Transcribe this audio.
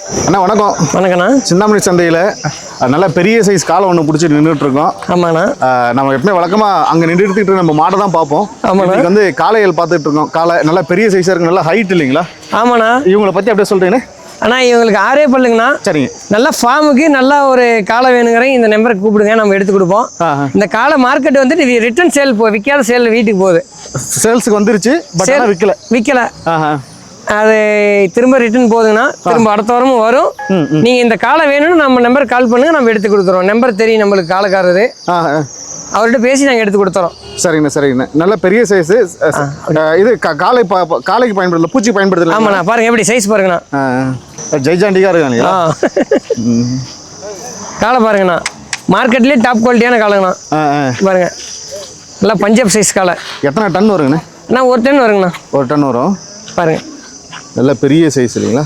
அண்ணா வணக்கம். வணக்கண்ணா. சிந்தாமணி சந்தையில் நல்ல பெரிய சைஸ் காலை ஒன்று பிடிச்சி நின்றுட்டு இருக்கோம். ஆமாண்ணா. நம்ம எப்பவுமே வழக்கமாக அங்கே நின்றுட்டு நம்ம மாடை தான் பார்ப்போம். இன்னைக்கு வந்து காளைகள் பார்த்துட்டு இருக்கோம். காலை நல்லா பெரிய சைஸாக இருக்கு, நல்லா ஹைட் இல்லைங்களா? ஆமாண்ணா. இவங்களை பற்றி அப்படியே சொல்கிறீங்கண்ணே. அண்ணா இவங்களுக்கு 6 பல்லுங்கண்ணா. சரிங்க. நல்லா ஃபார்முக்கு நல்லா ஒரு காலை வேணுங்கிறேன் இந்த நம்பருக்கு கூப்பிடுங்க, நம்ம எடுத்து கொடுப்போம். இந்த காலை மார்க்கெட் வந்துட்டு ரிட்டர்ன் சேல் விற்காத சேல் வீட்டுக்கு போகுது. சேல்ஸுக்கு வந்துருச்சு, பட் விற்கல. அது திரும்ப ரிட்டர்ன் போகுதுன்னா திரும்ப அடுத்த வாரமும் வரும். நீங்கள் இந்த காலை வேணும்னு நம்ம நம்பருக்கு கால் பண்ணுங்க, நம்ம எடுத்து கொடுத்துருவோம். நம்பர் தெரியும் நம்மளுக்கு, காலைக்காரரு, அவர்கிட்ட பேசி நாங்கள் எடுத்து கொடுத்துறோம். சரிங்கண்ணா. நல்ல பெரிய சைஸ். இது காலைக்கு பயன்படுத்தல, பூச்சி பயன்படுத்தல. ஆமாண்ணா. பாருங்க எப்படி சைஸ் பாருங்கண்ணா. ஜெய்ஜாண்டிகா இருக்காங்க. காலை பாருங்கண்ணா, மார்க்கெட்லேயே டாப் குவாலிட்டியான காலைங்கண்ணா. பாருங்க நல்லா பஞ்சாப் சைஸ் காலை. எத்தனை டன் வருங்கண்ணா? அண்ணா 1 டன் வருங்கண்ணா. 1 டன் வரும். பாருங்க நல்ல பெரிய சைஸ் இல்லைங்களா?